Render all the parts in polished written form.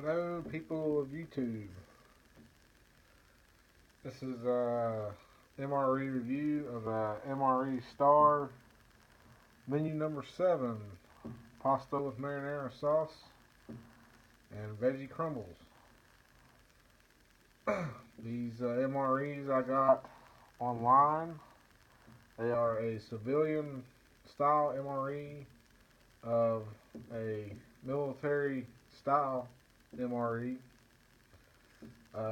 Hello, people of YouTube. This is MRE review of MRE STAR menu number 7, pasta with marinara sauce and veggie crumbles. These MREs I got online. They are a civilian style MRE of a military style MRE.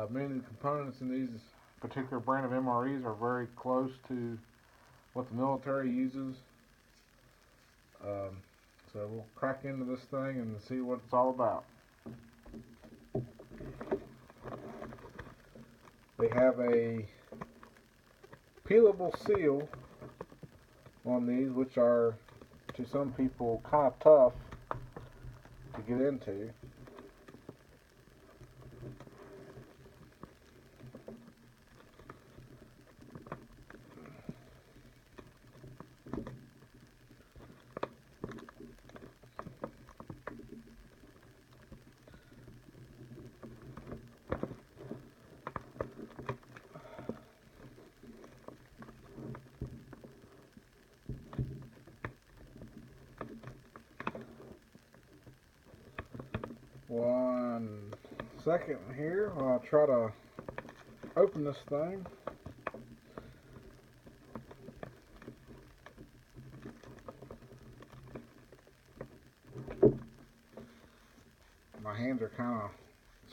Many of the components in these particular brand of MREs are very close to what the military uses. So we'll crack into this thing and see what it's all about. They have a peelable seal on these, which are to some people kind of tough to get into. One second here while I try to open this thing. My hands are kind of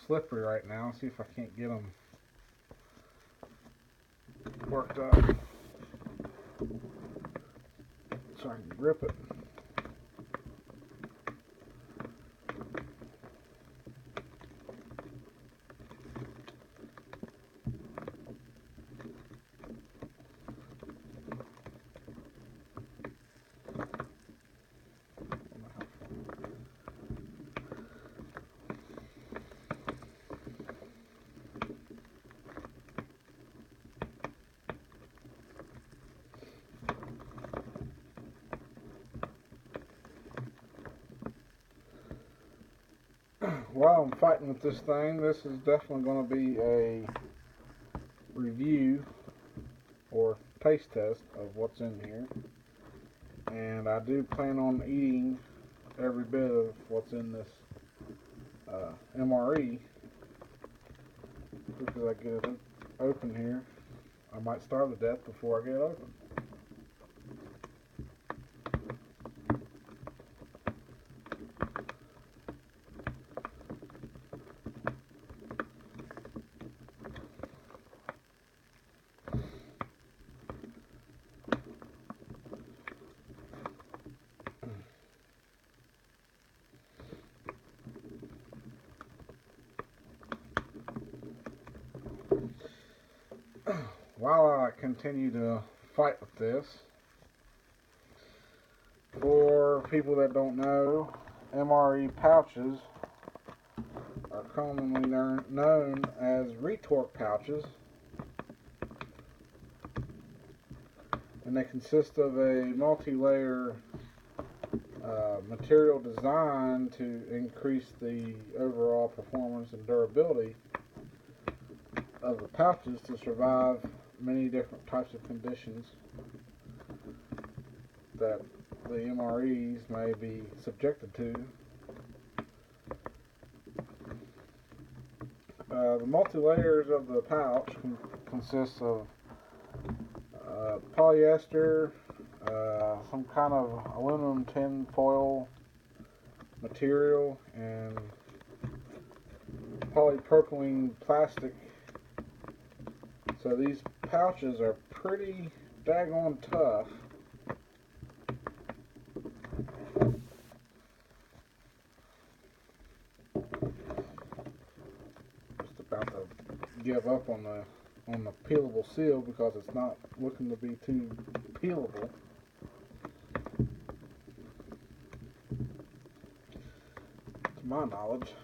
slippery right now. See if I can't get them worked up so I can grip it. While I'm fighting with this thing, this is definitely going to be a review or taste test of what's in here. And I do plan on eating every bit of what's in this MRE. Because I get it open here, I might starve to death before I get it open. While I continue to fight with this, for people that don't know, MRE pouches are commonly known as retort pouches, and they consist of a multi-layer material designed to increase the overall performance and durability of the pouches to survive many different types of conditions that the MREs may be subjected to. The multi-layers of the pouch consists of polyester, some kind of aluminum tin foil material, and polypropylene plastic. So these pouches are pretty daggone tough. Just about to give up on the peelable seal because it's not looking to be too peelable. To my knowledge.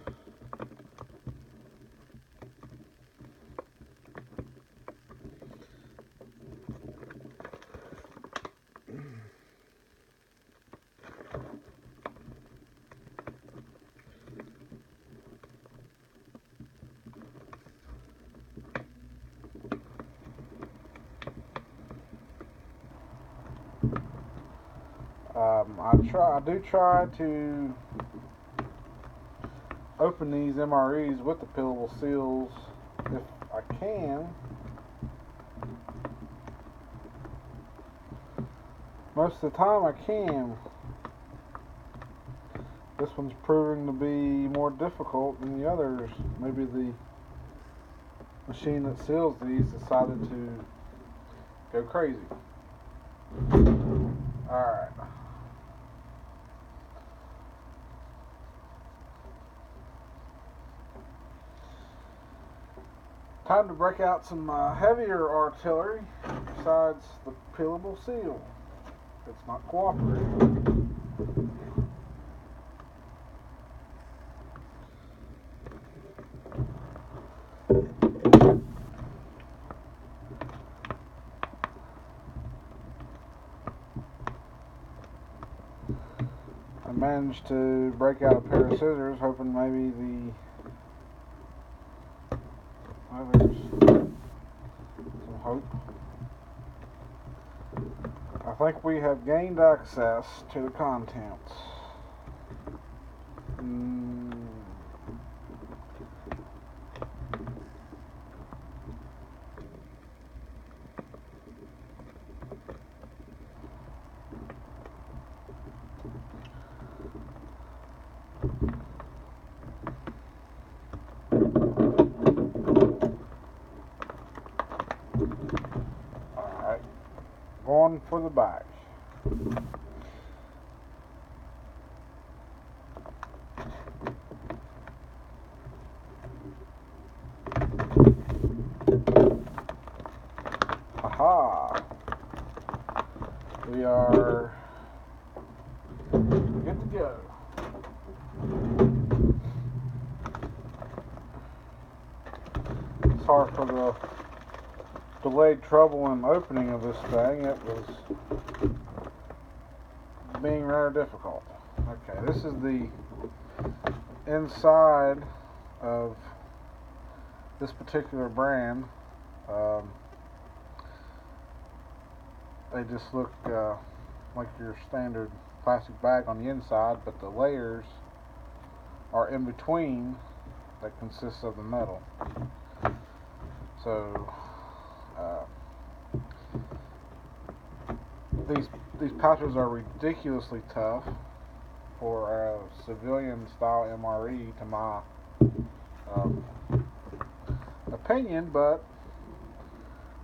I do try to open these MREs with the peelable seals if I can. Most of the time I can. This one's proving to be more difficult than the others. Maybe the machine that seals these decided to go crazy. Alright. Time to break out some heavier artillery besides the peelable seal. It's not cooperating. I managed to break out a pair of scissors, hoping maybe there's some hope. I think we have gained access to the contents. Alright, going for the back. Aha! We are good to go. Sorry for the delayed trouble in opening of this thing. It was being rather difficult. Okay, this is the inside of this particular brand. They just look like your standard plastic bag on the inside, but the layers are in between that consists of the metal. So these pouches are ridiculously tough for a civilian style MRE, to my opinion, but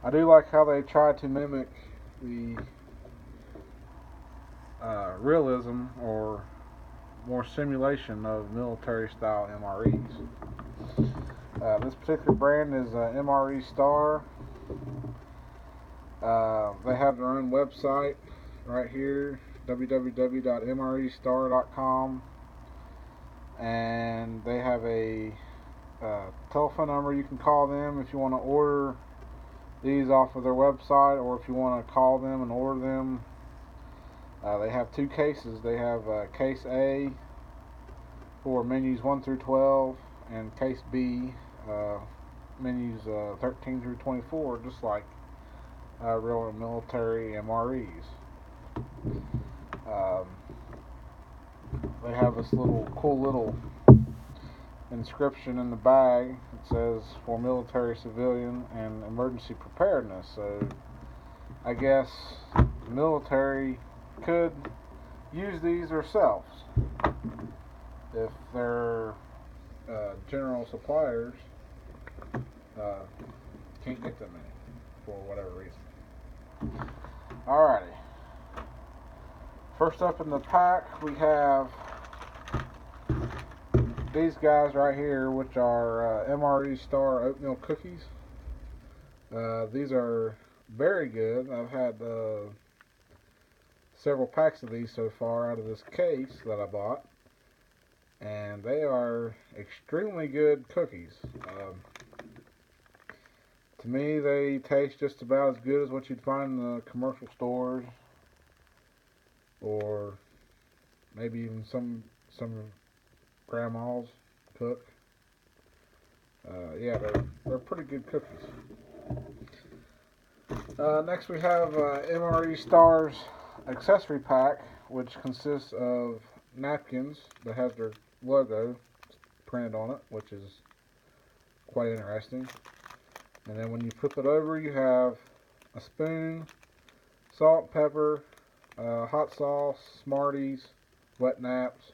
I do like how they try to mimic the realism or more simulation of military style MREs. This particular brand is MRE STAR. They have their own website right here, www.mrestar.com, and they have a telephone number. You can call them if you want to order these off of their website, or if you want to call them and order them. They have two cases. They have case A for menus 1 through 12 and case B menus 13 through 24, just like real military MREs. They have this cool little inscription in the bag. It says for military, civilian, and emergency preparedness. So I guess the military could use these themselves if their general suppliers can't get them any for whatever reason. Alrighty. First up in the pack we have these guys right here, which are MRE STAR oatmeal cookies. These are very good. I've had several packs of these so far out of this case that I bought, and they are extremely good cookies. To me, they taste just about as good as what you'd find in the commercial stores, or maybe even some grandmas cook. Yeah, they're pretty good cookies. Next we have MRE STAR's accessory pack, which consists of napkins that have their logo printed on it, which is quite interesting. And then when you flip it over, you have a spoon, salt, pepper, hot sauce, Smarties, wet naps,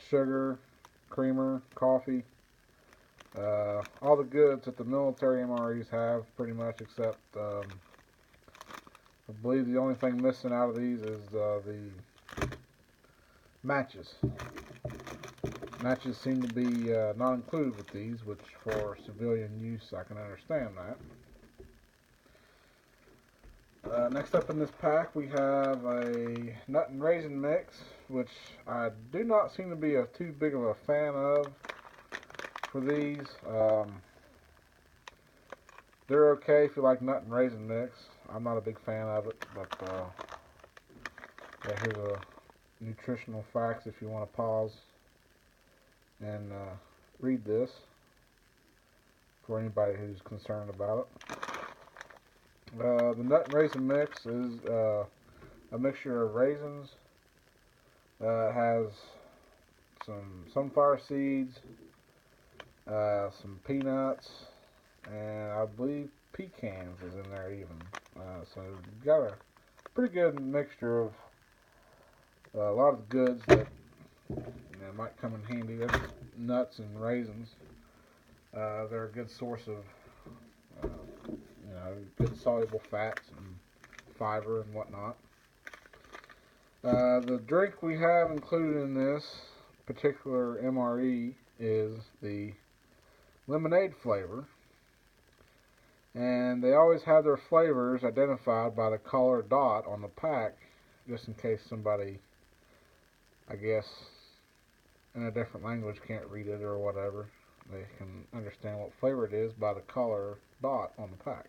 sugar, creamer, coffee, all the goods that the military MREs have, pretty much, except I believe the only thing missing out of these is the matches. Matches seem to be not included with these, which for civilian use I can understand that. Next up in this pack we have a nut and raisin mix, which I do not seem to be too big of a fan of for these. They're okay if you like nut and raisin mix. I'm not a big fan of it, but yeah, here's a nutritional facts if you want to pause and read this for anybody who's concerned about it. The nut and raisin mix is a mixture of raisins. It has some sunflower seeds, some peanuts, and I believe pecans is in there even. So you've got a pretty good mixture of a lot of goods that might come in handy. That's nuts and raisins. They're a good source of good soluble fats and fiber and whatnot. The drink we have included in this particular MRE is the lemonade flavor, and they always have their flavors identified by the color dot on the pack, just in case somebody, I guess, in a different language can't read it or whatever. They can understand what flavor it is by the color dot on the pack.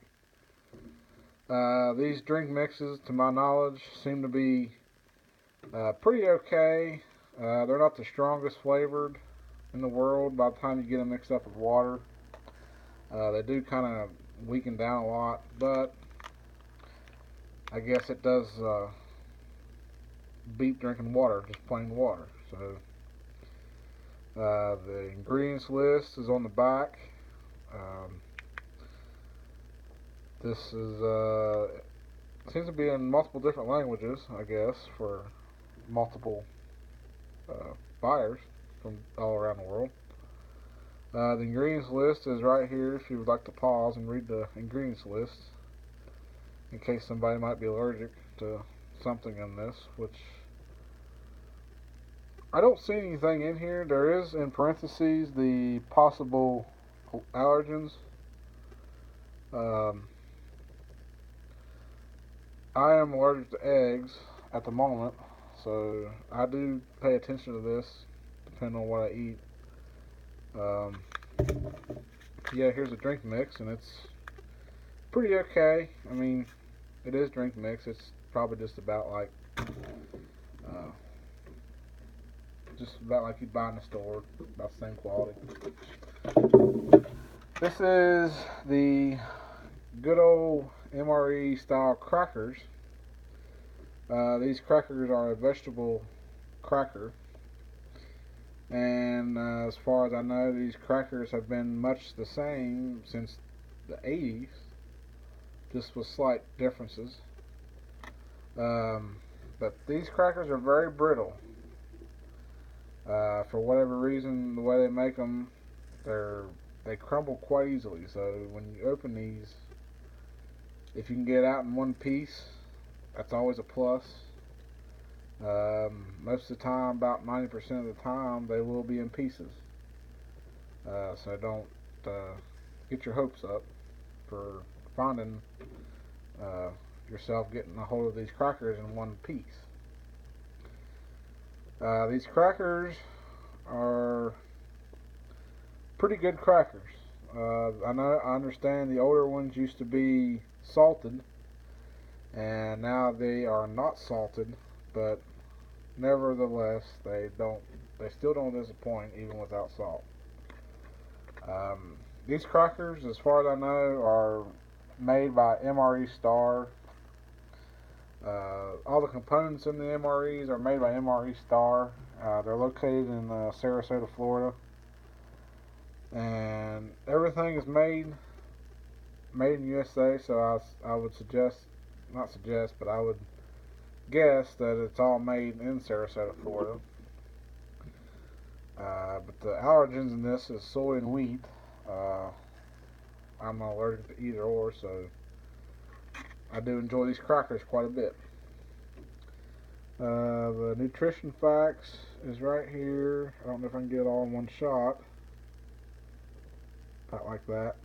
These drink mixes, to my knowledge, seem to be pretty okay. They're not the strongest flavored in the world by the time you get them mixed up with water. They do kind of weaken down a lot, but I guess it does beat drinking water, just plain water. So the ingredients list is on the back. This is seems to be in multiple different languages, I guess, for multiple buyers from all around the world. The ingredients list is right here if you would like to pause and read the ingredients list in case somebody might be allergic to something in this, which I don't see anything in here. There is in parentheses the possible allergens. I am allergic to eggs at the moment, so I do pay attention to this depending on what I eat. Yeah, here's a drink mix, and it's pretty okay. I mean, it is drink mix. It's probably just about like you'd buy in the store, about the same quality. This is the good old MRE style crackers. These crackers are a vegetable cracker, and as far as I know, these crackers have been much the same since the 80s, just with slight differences. But these crackers are very brittle. For whatever reason, the way they make them, they crumble quite easily. So when you open these, if you can get out in one piece, that's always a plus. Most of the time, about 90% of the time, they will be in pieces. So don't get your hopes up for finding yourself getting a hold of these crackers in one piece. These crackers are pretty good crackers. I understand the older ones used to be salted, and now they are not salted, but nevertheless they still don't disappoint even without salt. These crackers, as far as I know, are made by MRE STAR. All the components in the MREs are made by MRE STAR. They're located in Sarasota, Florida, and everything is made in USA. So I would not suggest, but I would guess that it's all made in Sarasota, Florida. But the allergens in this is soy and wheat. Uh, I'm not allergic to either or, so I do enjoy these crackers quite a bit. The nutrition facts is right here. I don't know if I can get it all in one shot. Not like that.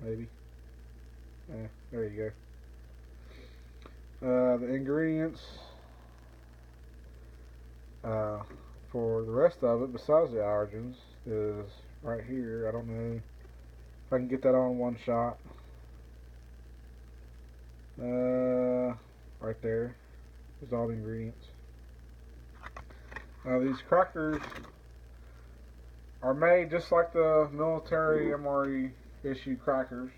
Maybe. There you go. The ingredients for the rest of it, besides the allergens, is right here. I don't know if I can get that all in one shot. Right there. There's all the ingredients. These crackers are made just like the military MRE issue crackers.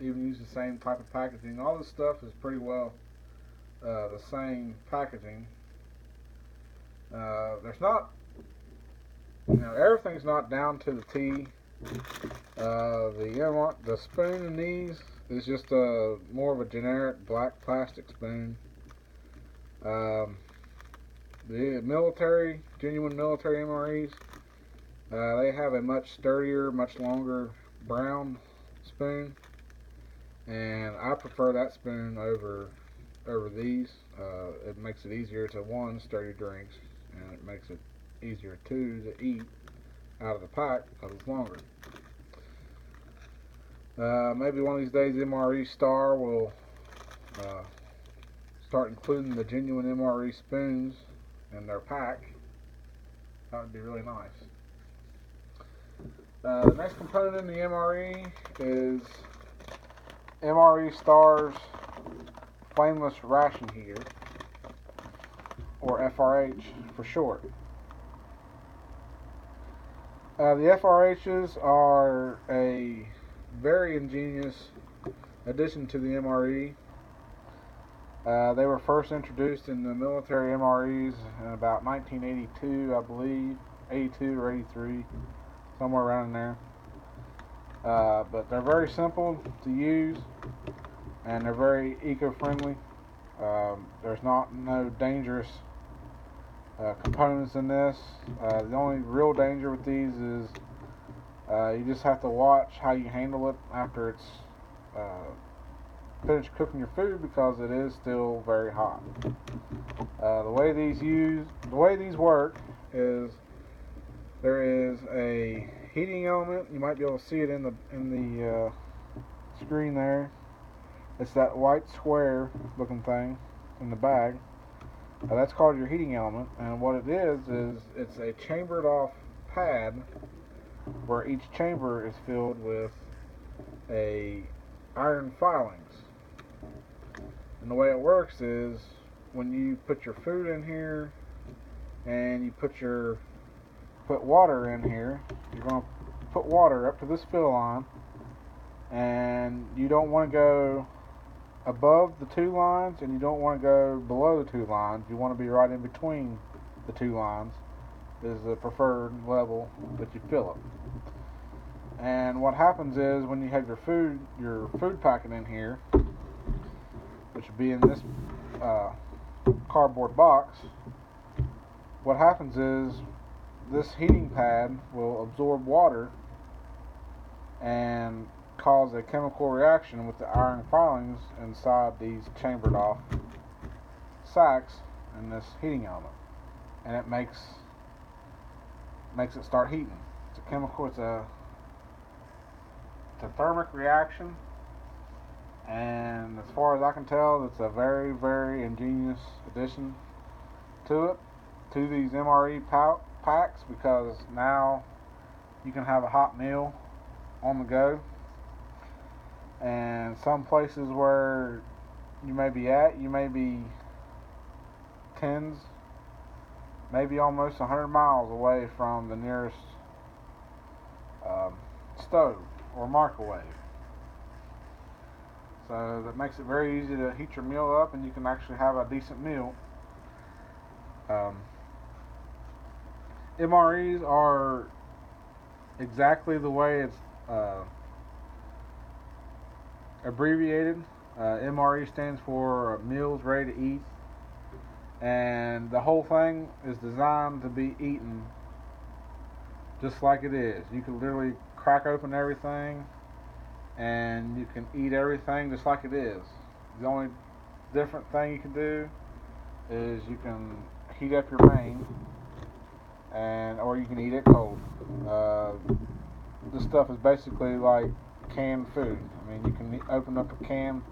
Even use the same type of packaging. All this stuff is pretty well the same packaging. There's not, everything's not down to the T. The spoon in these is just more of a generic black plastic spoon. The genuine military MREs, they have a much sturdier, much longer brown spoon, and I prefer that spoon over these. It makes it easier to, one, stir your drinks, and it makes it easier, two, to eat out of the pack because it's longer. Maybe one of these days MRE STAR will start including the genuine MRE spoons in their pack. That would be really nice. The next component in the MRE is MRE STAR's flameless ration heater, or FRH for short. The FRHs are a very ingenious addition to the MRE. They were first introduced in the military MREs in about 1982, I believe, 82 or 83, somewhere around in there. But they're very simple to use, and they're very eco-friendly. There's no dangerous components in this. The only real danger with these is you just have to watch how you handle it after it's finished cooking your food, because it is still very hot. The way these work is there is a heating element. You might be able to see it in the screen there. It's that white square looking thing in the bag. That's called your heating element, and what it is it's a chambered off pad where each chamber is filled with iron filings. And the way it works is when you put your food in here and you put water in here, you're going to put water up to this fill line, and you don't want to go above the two lines and you don't want to go below the two lines. You want to be right in between the two lines is the preferred level that you fill it. And what happens is when you have your food packet in here, which would be in this cardboard box, what happens is this heating pad will absorb water and cause a chemical reaction with the iron filings inside these chambered off sacks in this heating element, and it makes it start heating. It's a chemical. It's a thermic reaction, and as far as I can tell, it's a very, very ingenious addition to these MRE packs, because now you can have a hot meal on the go. And some places where you may be at, you may be tens, maybe almost 100 miles away from the nearest stove or microwave. So that makes it very easy to heat your meal up, and you can actually have a decent meal. MREs are exactly the way it's abbreviated. MRE stands for Meals Ready to Eat, and the whole thing is designed to be eaten just like it is. You can literally crack open everything and you can eat everything just like it is. The only different thing you can do is you can heat up your main, or you can eat it cold. Uh, this stuff is basically like canned food. I mean, you can open up a can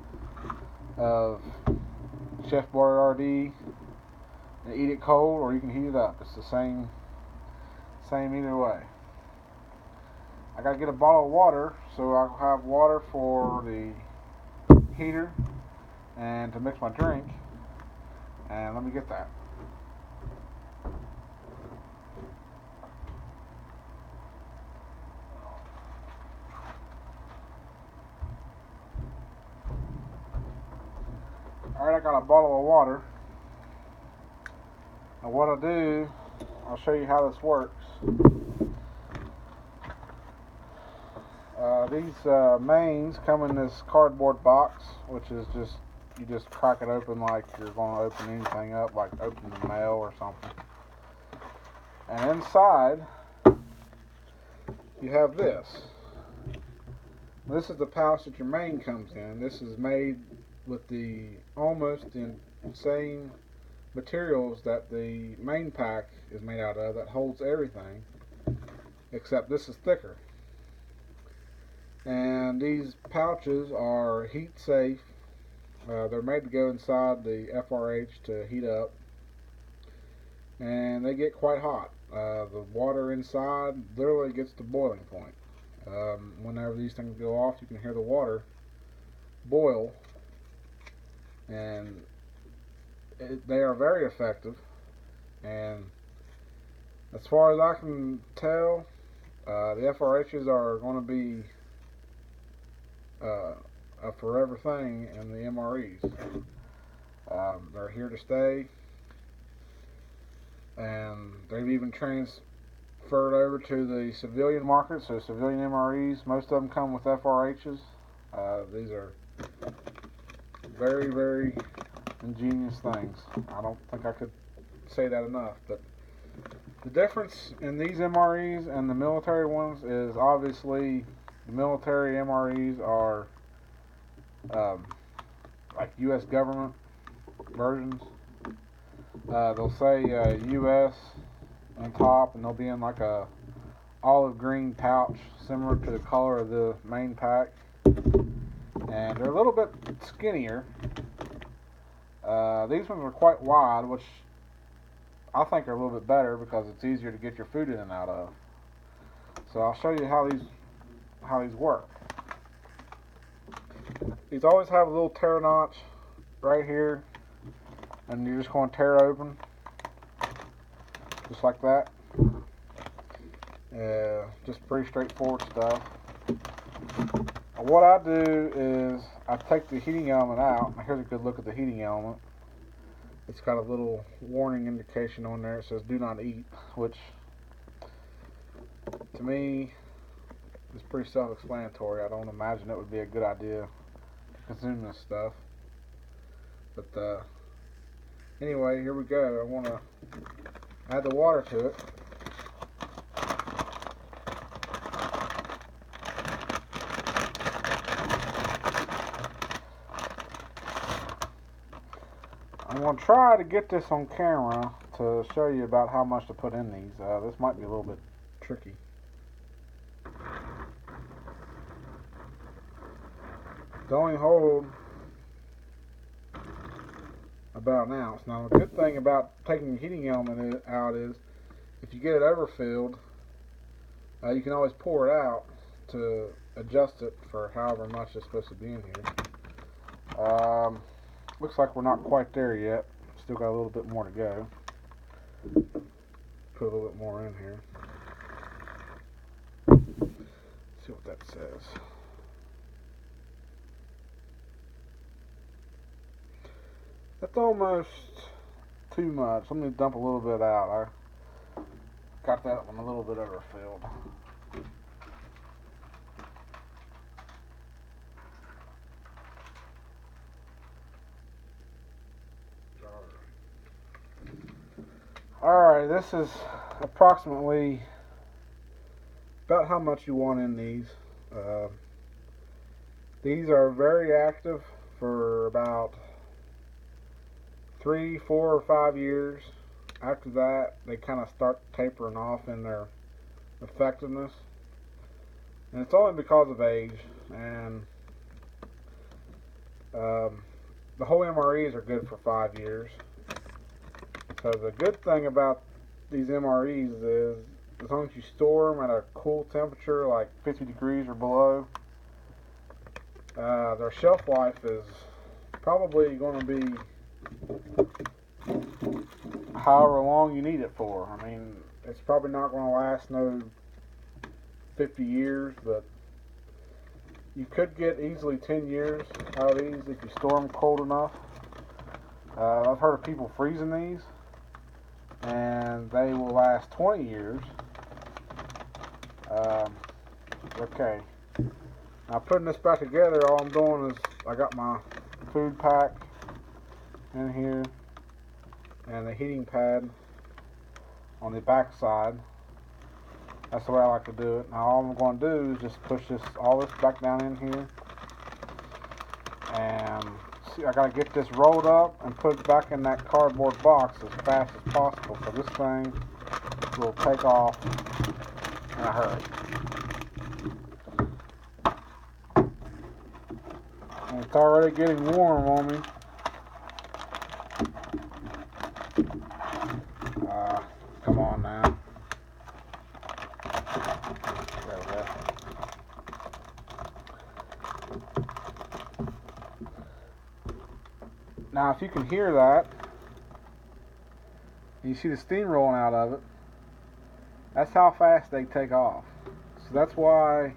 of Chef Boyardee and eat it cold, or you can heat it up. It's the same either way. I gotta get a bottle of water, so I'll have water for the heater and to mix my drink. And let me get that. Alright, I got a bottle of water. And what I'll do, I'll show you how this works. These mains come in this cardboard box, which is you just crack it open like you're going to open anything up, like opening the mail or something. And inside, you have this. This is the pouch that your main comes in. This is made with the almost the same materials that the main pack is made out of, that holds everything, except this is thicker. And these pouches are heat safe. They're made to go inside the FRH to heat up, and they get quite hot. The water inside literally gets to boiling point. Whenever these things go off, you can hear the water boil, and they are very effective. And as far as I can tell, the FRHs are going to be a forever thing in the MREs. They're here to stay, and they've even transferred over to the civilian market. So civilian MREs, most of them come with FRHs. These are very, very ingenious things. I don't think I could say that enough. But the difference in these MREs and the military ones is obviously the military MREs are like U.S. government versions. They'll say U.S. on top, and they'll be in like a olive green pouch similar to the color of the main pack, and they're a little bit skinnier. These ones are quite wide, which I think are a little bit better because it's easier to get your food in and out of. So I'll show you how these work. These always have a little tear notch right here, and you're just going to tear it open just like that. Just pretty straightforward stuff. What I do is I take the heating element out. Here's a good look at the heating element. It's got a little warning indication on there. It says do not eat, which to me is pretty self-explanatory. I don't imagine it would be a good idea to consume this stuff. But anyway, here we go. I want to add the water to it. I'm going to try to get this on camera to show you about how much to put in these. This might be a little bit tricky. They only hold about an ounce. Now, the good thing about taking the heating element out is if you get it overfilled, you can always pour it out to adjust it for however much is supposed to be in here. Looks like we're not quite there yet. Still got a little bit more to go. Put a little bit more in here. See what that says. That's almost too much. Let me dump a little bit out. I got that one a little bit overfilled. Alright, this is approximately about how much you want in these. These are very active for about 3, 4, or 5 years. After that, they kind of start tapering off in their effectiveness. And it's only because of age. And the whole MREs are good for 5 years. So the good thing about these MREs is as long as you store them at a cool temperature like 50 degrees or below, their shelf life is probably going to be however long you need it for. I mean, it's probably not going to last no 50 years, but you could get easily 10 years out of these if you store them cold enough. I've heard of people freezing these, and they will last 20 years. Okay. Now putting this back together, all I'm doing is I got my food pack in here and the heating pad on the back side. That's the way I like to do it. Now all I'm going to do is just push all this back down in here, and see, I got to get this rolled up and put it back in that cardboard box as fast as possible, so this thing will take off in a hurry. And it's already getting warm on me. Come on now. There we go. Now if you can hear that, and you see the steam rolling out of it, that's how fast they take off. So that's why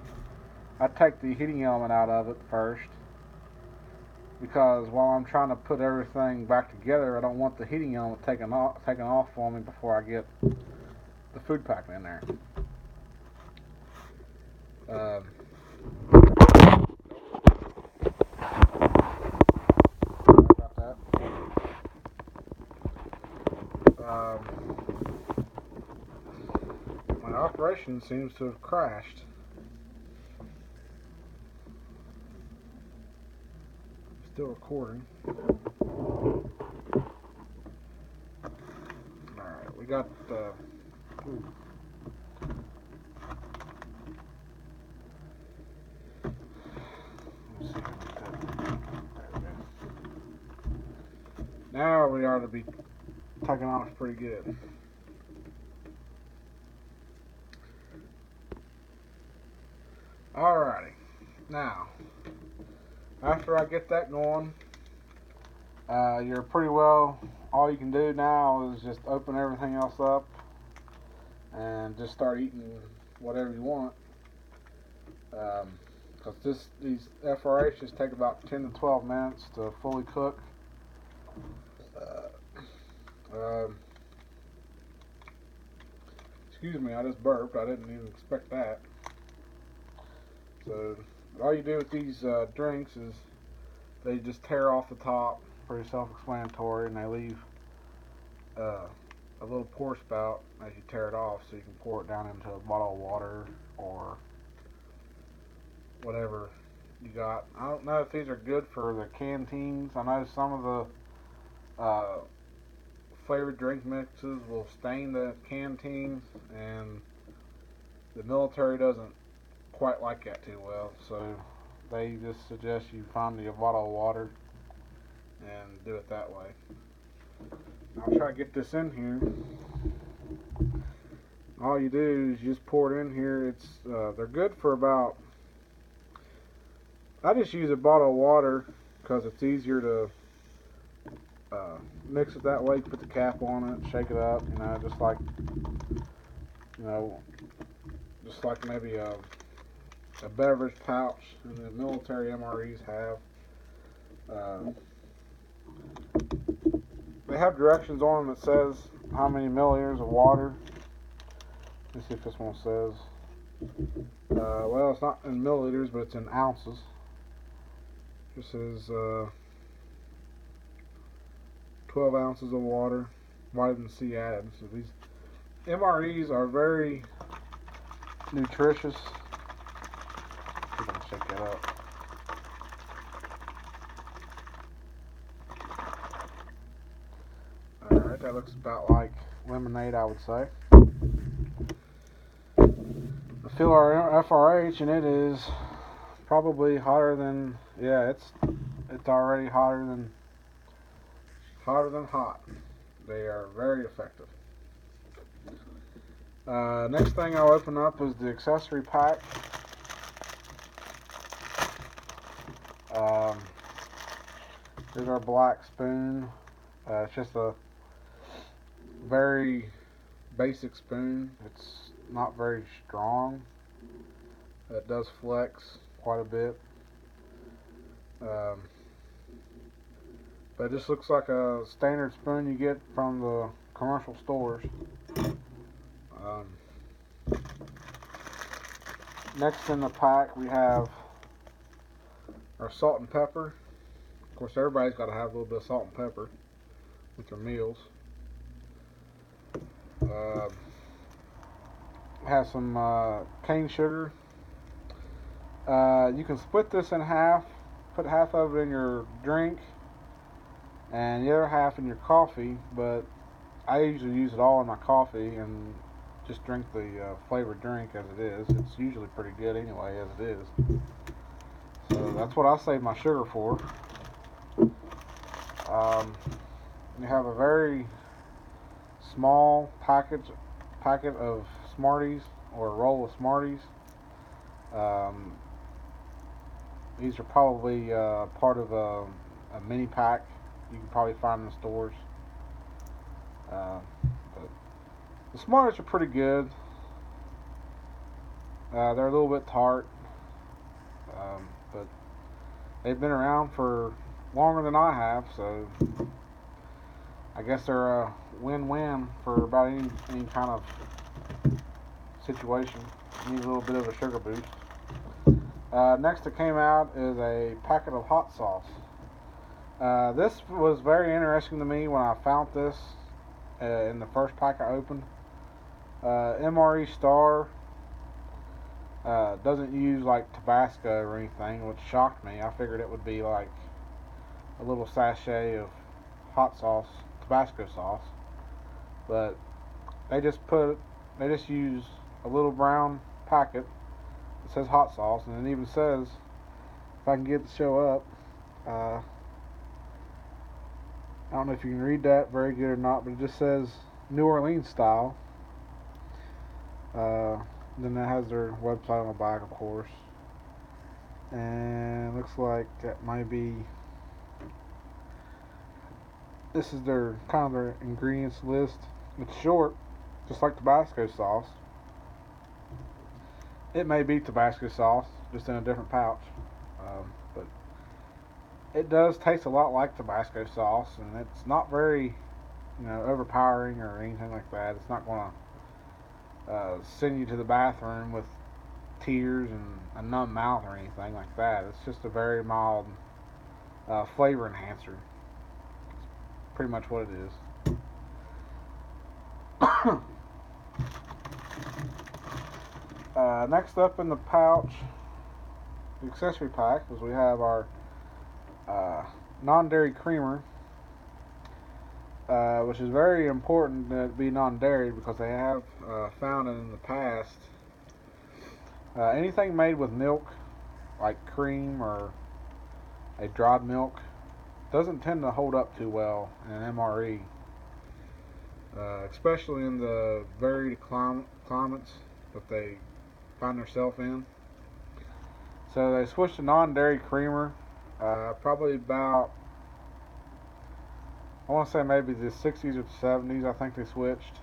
I take the heating element out of it first, because while I'm trying to put everything back together, I don't want the heating element taken off for me before I get the food pack in there. About that. My operation seems to have crashed. Still recording. Alright, we got let's see. Now we ought to be taking off pretty good. Alrighty. Now, after I get that going, you're pretty well, all you can do now is just open everything else up and just start eating whatever you want. Because these FRHs take about 10 to 12 minutes to fully cook. Excuse me, I just burped. I didn't even expect that. So all you do with these drinks is they just tear off the top, pretty self-explanatory, and they leave a little pour spout as you tear it off, so you can pour it down into a bottle of water or whatever you got. I don't know if these are good for the canteens. I know some of the flavored drink mixes will stain the canteens, and the military doesn't quite like that too well, so they just suggest you find a bottle of water and do it that way. I'll try to get this in here. All you do is you just pour it in here. They're good for about, I just use a bottle of water because it's easier to mix it that way. Put the cap on it, shake it up, just like maybe a beverage pouch in the military MREs have. have directions on them that says how many milliliters of water. Let's see if this one says. Well, it's not in milliliters, but it's in ounces. It says 12 ounces of water, vitamin C added. So these MREs are very nutritious. I'm gonna shake that up. Alright, that looks about like lemonade, I would say. I feel our FRH, and it is probably hotter than, yeah, it's already hotter than hot. They are very effective. Next thing I'll open up is the accessory pack. Here's our black spoon. It's just a very basic spoon. It's not very strong. It does flex quite a bit. But it just looks like a standard spoon you get from the commercial stores. Next in the pack we have our salt and pepper. Of course, everybody's got to have a little bit of salt and pepper with their meals. Has some cane sugar. You can split this in half, put half of it in your drink and the other half in your coffee, but I usually use it all in my coffee and just drink the flavored drink as it is. It's usually pretty good anyway as it is. So that's what I save my sugar for. You have a very small packet of Smarties, or a roll of Smarties. These are probably part of a mini pack you can probably find in the stores. But the Smarties are pretty good. They're a little bit tart, but they've been around for longer than I have, so I guess they're a win-win for about any kind of situation. You need a little bit of a sugar boost. Next that came out is a packet of hot sauce. This was very interesting to me when I found this in the first pack I opened. MRE STAR doesn't use like Tabasco or anything, which shocked me. I figured it would be like a little sachet of hot sauce, Tabasco sauce, but they just use a little brown packet that says hot sauce, and it even says, if I can get it to show up, I don't know if you can read that very good or not, but it just says New Orleans style. Then that has their website on the back, of course, and looks like that might be, this is their kind of their ingredients list. It's short, just like Tabasco sauce. It may be Tabasco sauce, just in a different pouch, but it does taste a lot like Tabasco sauce, and it's not very, overpowering or anything like that. It's not going to send you to the bathroom with tears and a numb mouth or anything like that. It's just a very mild flavor enhancer. It's pretty much what it is. Next up in the pouch, the accessory pack, is we have our non-dairy creamer, which is very important that it be non-dairy because they have found it in the past. Anything made with milk, like cream or a dried milk, doesn't tend to hold up too well in an MRE, especially in the varied climates that they find themselves in. So they switched to non-dairy creamer, probably about, I want to say maybe the 60s or the 70s, I think they switched.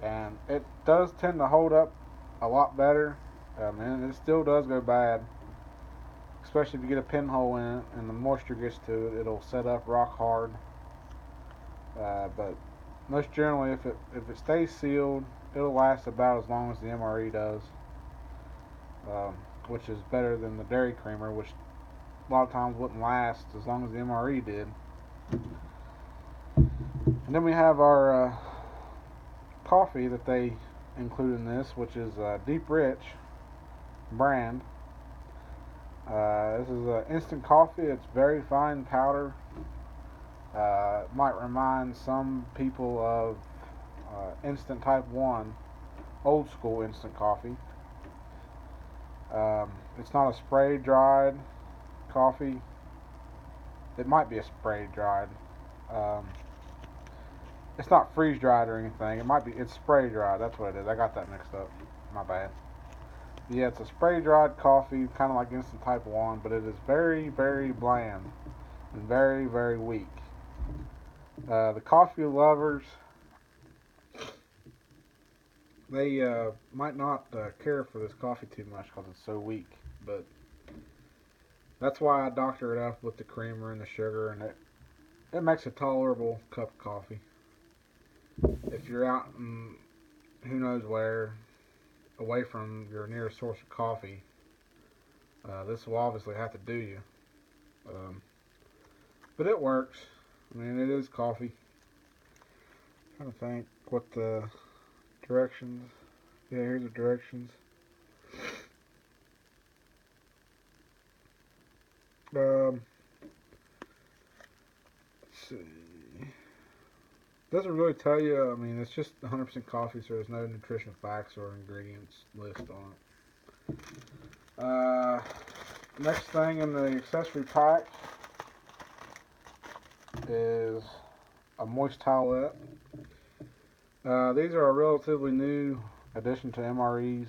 And it does tend to hold up a lot better, and it still does go bad. especially if you get a pinhole in it and the moisture gets to it, it'll set up rock hard. But most generally, if it stays sealed, it'll last about as long as the MRE does, which is better than the dairy creamer, which a lot of times wouldn't last as long as the MRE did. And then we have our coffee that they include in this, which is Deep Rich brand. This is instant coffee. It's very fine powder. Might remind some people of instant type 1, old school instant coffee. It's not a spray dried coffee. It might be a spray dried. It's not freeze dried or anything. It's spray dried. That's what it is. I got that mixed up. My bad. Yeah, it's a spray dried coffee, kind of like instant type 1, but it is very, very bland and very, very weak. The coffee lovers, they might not care for this coffee too much because it's so weak, but that's why I doctor it up with the creamer and the sugar, and it makes a tolerable cup of coffee. If you're out in who knows where, away from your nearest source of coffee, this will obviously have to do you. But it works. I mean, it is coffee. I'm trying to think what the directions. Yeah, here's the directions. Let's see. Doesn't really tell you. I mean, it's just 100% coffee, so there's no nutrition facts or ingredients list on it. Next thing in the accessory pack is a moist towelette. These are a relatively new addition to MREs.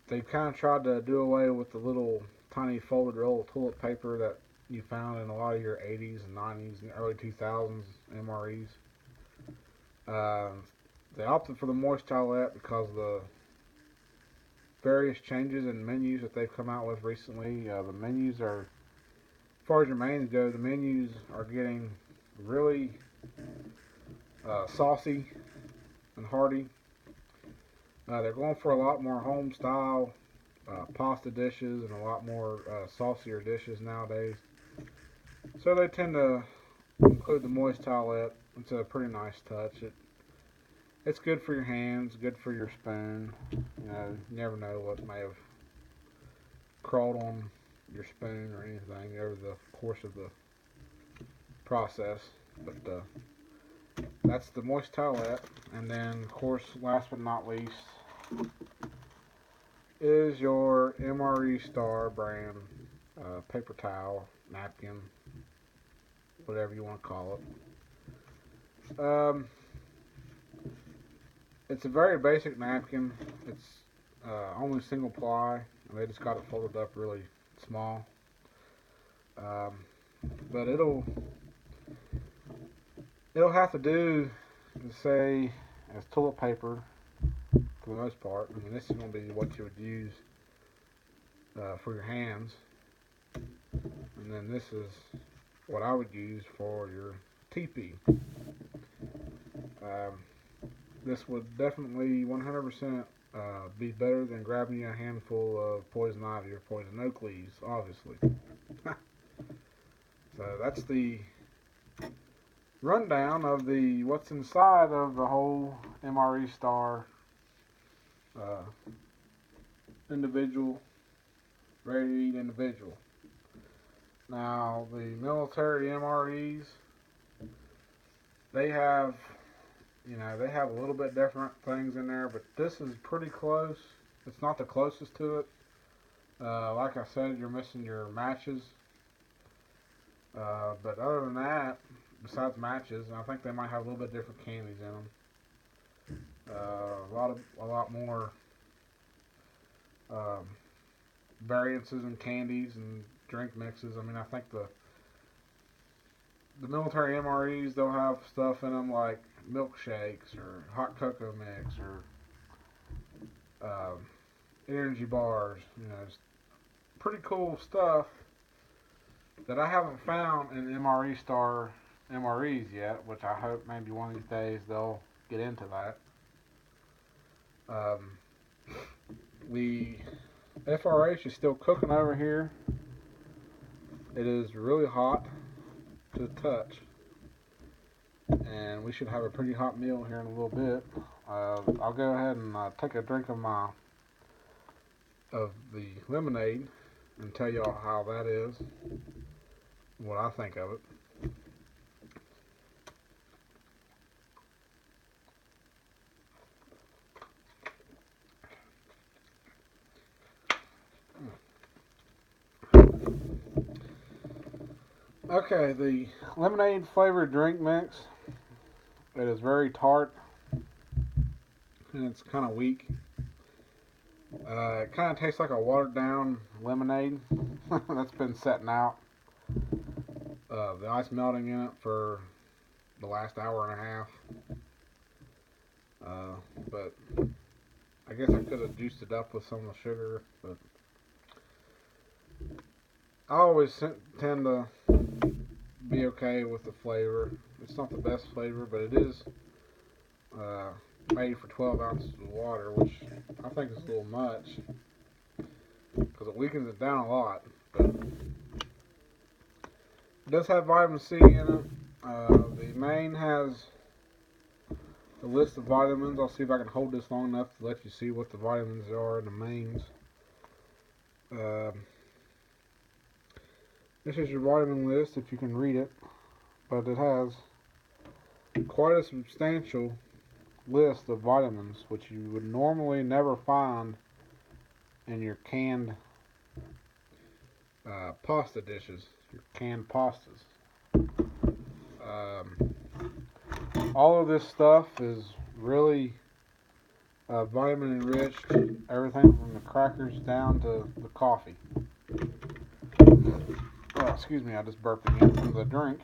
They kind of tried to do away with the little tiny folded roll of toilet paper that you found in a lot of your 80s and 90s and early 2000s MREs. They opted for the moist towelette because of the various changes in menus that they've come out with recently. The menus are, as far as your mains go, the menus are getting really saucy and hearty. They're going for a lot more home style pasta dishes and a lot more saucier dishes nowadays. So they tend to include the moist towelette. It's a pretty nice touch. It's good for your hands, good for your spoon. You never know what may have crawled on your spoon or anything over the course of the process. But that's the moist towelette. And then, of course, last but not least, is your MRE STAR brand paper towel, napkin, whatever you want to call it. It's a very basic napkin. It's only single ply. They just got it folded up really small. But it'll have to do, say, as toilet paper for the most part. I mean, this is going to be what you would use for your hands. And then this is what I would use for your teepee. This would definitely 100% be better than grabbing you a handful of poison ivy or poison oak leaves, obviously. So that's the rundown of what's inside of the whole MRE STAR individual, ready to eat individual. Now the military MREs, they have a little bit different things in there, but this is pretty close. It's not the closest to it. Like I said, you're missing your matches. But other than that, besides matches, I think they might have a little bit different candies in them. A lot more variances in candies and drink mixes. I mean, I think the military MREs, they'll have stuff in them like milkshakes or hot cocoa mix or energy bars. It's pretty cool stuff that I haven't found in MRE STAR MREs yet, which I hope maybe one of these days they'll get into that. The FRH is still cooking over here. It is really hot to the touch, and we should have a pretty hot meal here in a little bit. I'll go ahead and take a drink of the lemonade and tell y'all how that is, what I think of it. Okay, the lemonade flavored drink mix, it is very tart and it's kind of weak. It kind of tastes like a watered down lemonade that's been setting out. The ice melting in it for the last hour and a half. But I guess I could have juiced it up with some of the sugar, but I always tend to be okay with the flavor. It's not the best flavor, but it is made for 12 ounces of water, which I think is a little much because it weakens it down a lot. But it does have vitamin C in it. The main has a list of vitamins. I'll see if I can hold this long enough to let you see what the vitamins are in the mains. This is your vitamin list if you can read it, but it has quite a substantial list of vitamins which you would normally never find in your canned pasta dishes, your canned pastas. All of this stuff is really vitamin enriched, everything from the crackers down to the coffee. Excuse me, I just burped again from the drink.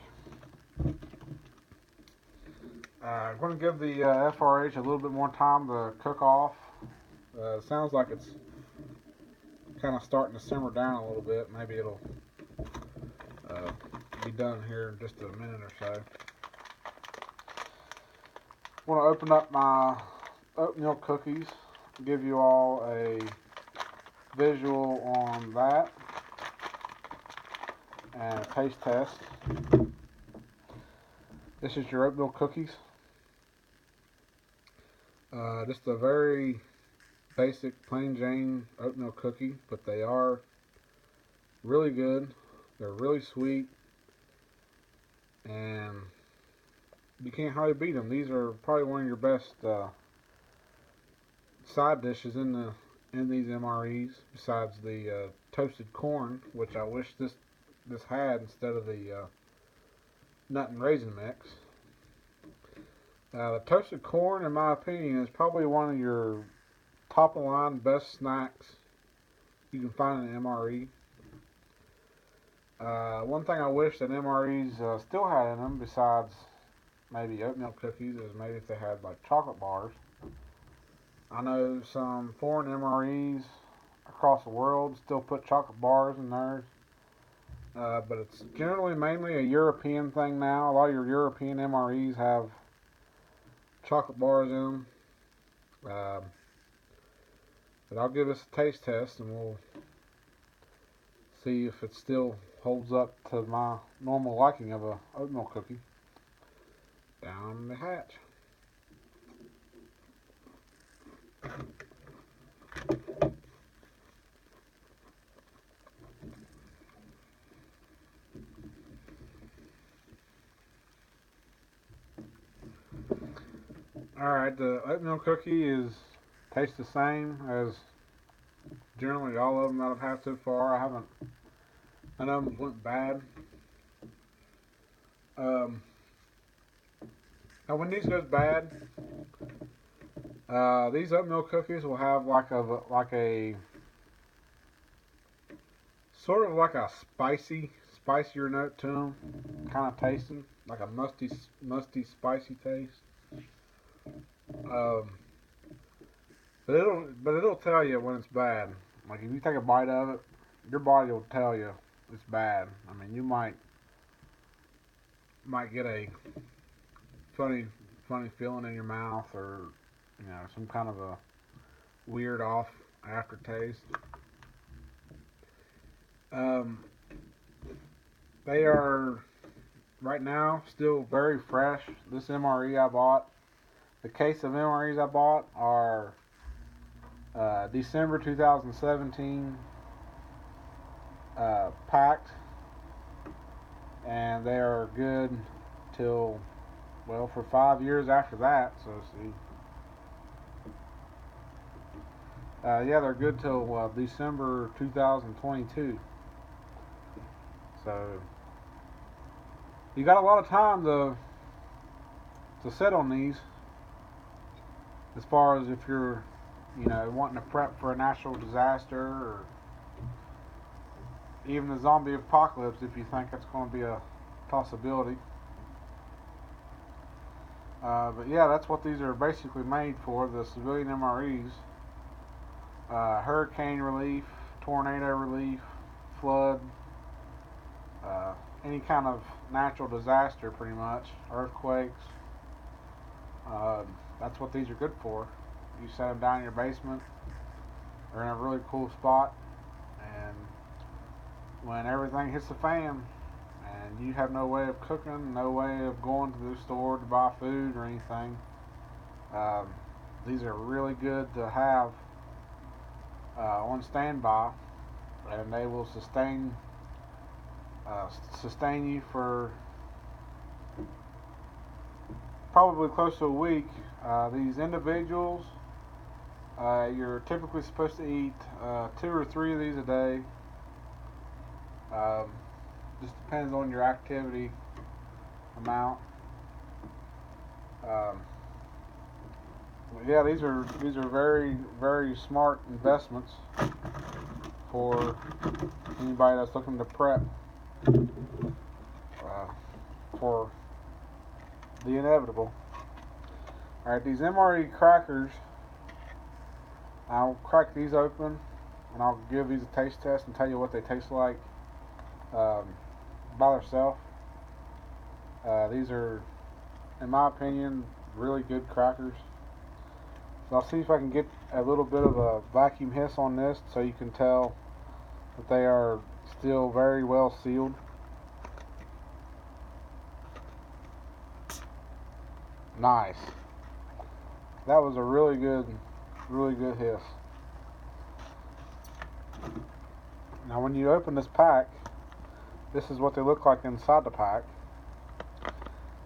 I'm going to give the FRH a little bit more time to cook off. It sounds like it's kind of starting to simmer down a little bit. Maybe it'll be done here in just a minute or so. I want to open up my oatmeal cookies, give you all a visual on that and a taste test. This is your oatmeal cookies. Just a very basic plain Jane oatmeal cookie, but they are really good. They're really sweet, and you can't hardly beat them. These are probably one of your best side dishes in these MREs, besides the toasted corn, which I wish this had instead of the nut and raisin mix. The toasted corn, in my opinion, is probably one of your top of the line best snacks you can find in an MRE. One thing I wish that MREs still had in them, besides maybe oatmeal cookies, is maybe if they had like chocolate bars. I know some foreign MREs across the world still put chocolate bars in theirs, but it's generally mainly a European thing now. A lot of your European MREs have chocolate bars in them. But I'll give this a taste test and we'll see if it still holds up to my normal liking of a oatmeal cookie. Down the hatch. Alright, the oatmeal cookie tastes the same as generally all of them that I've had so far. None of them went bad. Now when these goes bad, these oatmeal cookies will have like a sort of like a spicier note to them, kind of tasting like a musty, spicy taste. But it'll tell you when it's bad. Like if you take a bite of it, your body will tell you it's bad. I mean, you might get a funny funny feeling in your mouth, or some kind of a weird off aftertaste. Um, they are right now still very fresh. This MRE I bought, the case of MREs I bought are December 2017 packed, and they are good till, well, for 5 years after that. So see, yeah, they're good till December 2022. So you got a lot of time to sit on these, as far as if you're wanting to prep for a natural disaster, or even the zombie apocalypse, if you think it's going to be a possibility. But yeah, that's what these are basically made for, the civilian MREs. Hurricane relief, tornado relief, flood, uh, any kind of natural disaster, pretty much, earthquakes. Uh, that's what these are good for. You set them down in your basement or in a really cool spot, and when everything hits the fan and you have no way of cooking, no way of going to the store to buy food or anything, um, these are really good to have on standby, and they will sustain you for probably close to a week. These individuals, you're typically supposed to eat 2 or 3 of these a day. Um, just depends on your activity amount. Um, yeah, these are very, very smart investments for anybody that's looking to prep for the inevitable. All right, these MRE crackers, I'll crack these open and I'll give these a taste test and tell you what they taste like um, by themselves. These are, in my opinion, really good crackers. So I'll see if I can get a little bit of a vacuum hiss on this so you can tell that they are still very well sealed. Nice. That was a really good hiss. Now when you open this pack, this is what they look like inside the pack.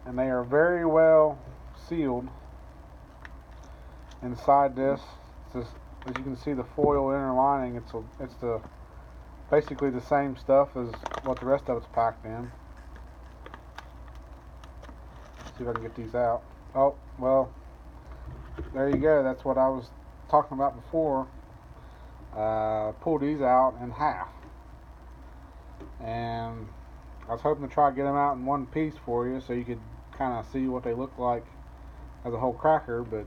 And they are very well sealed inside this. As you can see, the foil inner lining, it's basically the same stuff as what the rest of it's packed in. Let's see if I can get these out. Oh, well, there you go. That's what I was talking about before. Pull these out in half. And I was hoping to try to get them out in one piece for you so you could kind of see what they look like as a whole cracker, but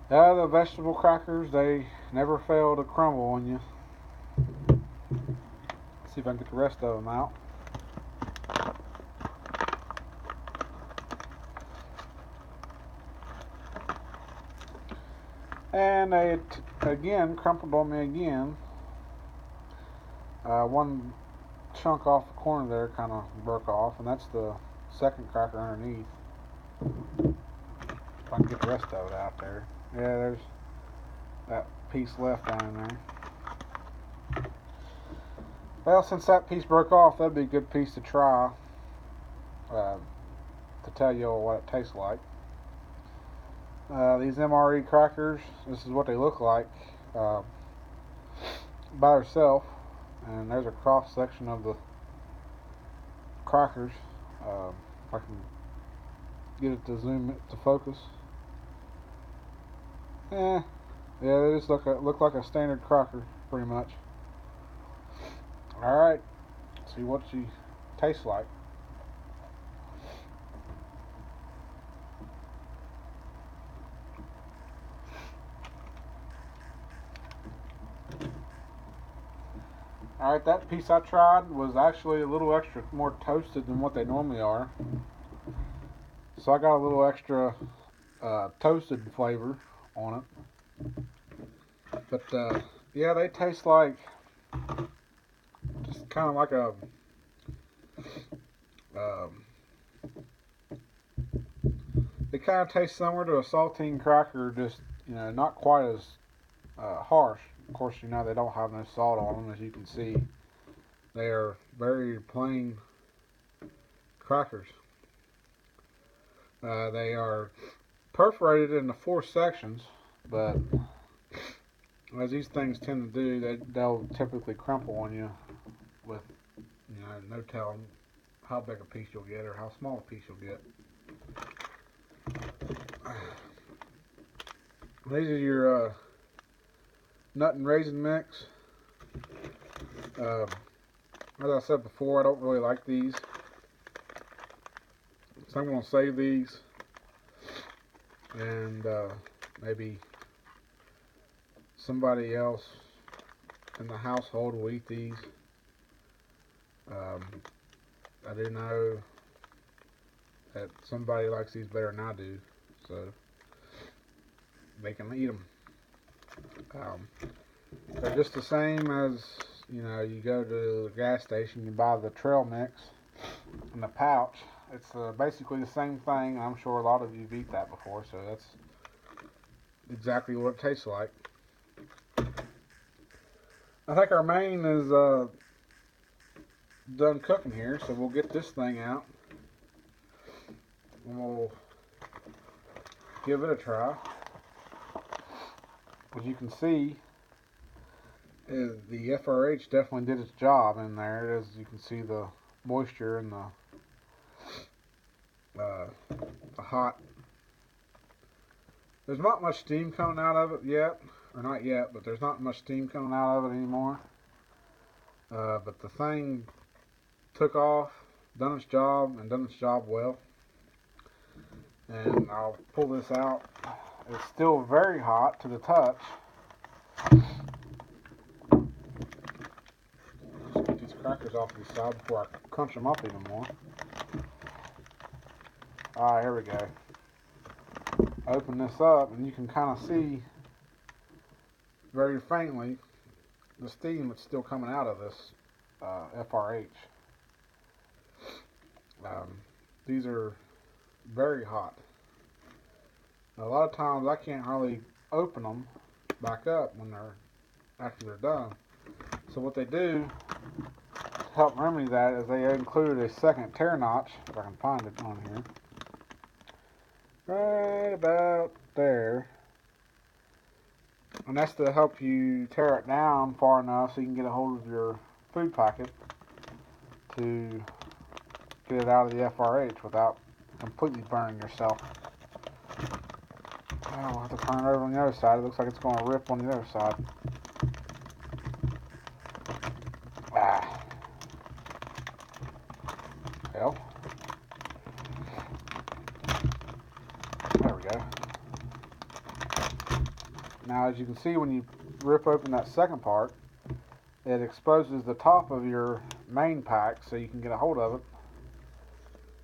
the vegetable crackers, they never fail to crumble on you. Let's see if I can get the rest of them out. And they again crumpled on me again. One chunk off the corner there kind of broke off, and that's the second cracker underneath. If I can get the rest of it out there. Yeah, there's that piece left down in there. Well, since that piece broke off, that'd be a good piece to try to tell you what it tastes like. These MRE crackers, this is what they look like by themselves. And there's a cross section of the crackers. If I can get it to zoom it to focus. Yeah, they just look like a standard cracker, pretty much. All right, see what she tastes like. Alright, that piece I tried was actually a little extra more toasted than what they normally are. So I got a little extra toasted flavor on it. But yeah, they taste like just kind of like a um, they kind of taste similar to a saltine cracker, just not quite as harsh. Of course, they don't have no salt on them, as you can see. They are very plain crackers. They are perforated into 4 sections, but as these things tend to do, they'll typically crumple on you with no telling how big a piece you'll get or how small a piece you'll get. These are your nut and raisin mix. As I said before, I don't really like these, so I'm going to save these, and maybe somebody else in the household will eat these. I do know that somebody likes these better than I do, so they can eat them. They're just the same as, you go to the gas station, you buy the trail mix in the pouch. It's basically the same thing. I'm sure a lot of you have eaten that before, so that's exactly what it tastes like. I think our main is done cooking here, so we'll get this thing out and we'll give it a try. As you can see, the FRH definitely did its job in there. As you can see, the moisture and the hot. There's not much steam coming out of it yet, or not yet, but there's not much steam coming out of it anymore. But the thing took off, done its job, and done its job well. And I'll pull this out. It's still very hot to the touch. Let's get these crackers off to the side before I crunch them up even more. Alright, here we go. Open this up and you can kind of see very faintly the steam that's still coming out of this FRH. These are very hot. Now, a lot of times I can't hardly open them back up after they're done. So what they do to help remedy that is they include a second tear notch, if I can find it on here, right about there. And that's to help you tear it down far enough so you can get a hold of your food packet to get it out of the FRH without completely burning yourself. Oh, we'll have to turn it over on the other side. It looks like it's going to rip on the other side. Well, there we go. Now, as you can see, when you rip open that second part, it exposes the top of your main pack so you can get a hold of it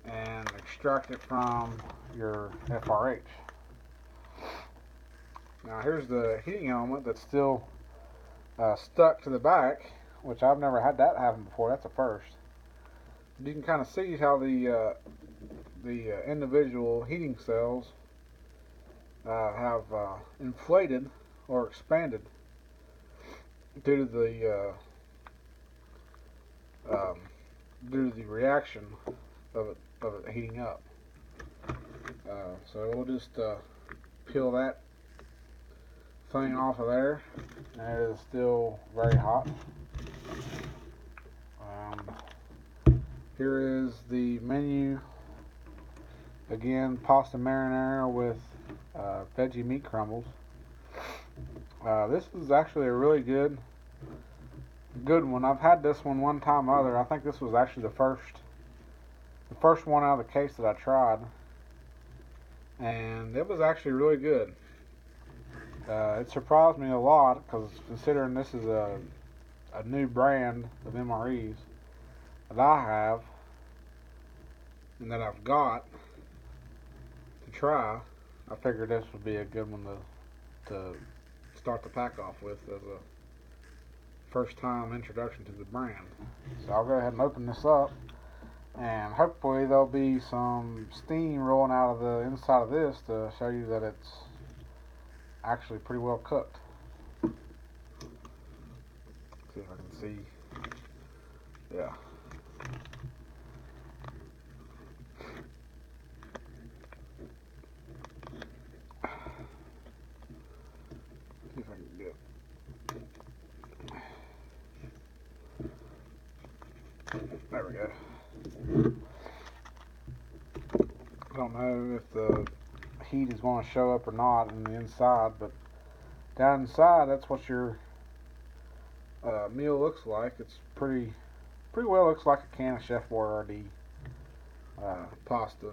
and extract it from your FRH. Now here's the heating element that's still stuck to the back, which I've never had that happen before. That's a first. You can kind of see how the individual heating cells have inflated or expanded due to the reaction of it heating up. So we'll just peel that thing off of there, and it is still very hot. Here is the menu. Again, pasta marinara with veggie meat crumbles. This is actually a really good one. I've had this one time or other. I think this was actually the first one out of the case that I tried, and it was actually really good. It surprised me a lot, because considering this is a a new brand of MREs that I have and that I've got to try, I figured this would be a good one to start the pack off with as a first time introduction to the brand. So I'll go ahead and open this up, and hopefully there'll be some steam rolling out of the inside of this to show you that it's actually pretty well cooked. See if I can see. Yeah. See if I can get. There we go. I don't know if the heat is going to show up or not in the inside, but down inside, that's what your meal looks like. It's pretty well looks like a can of Chef Boyardee pasta,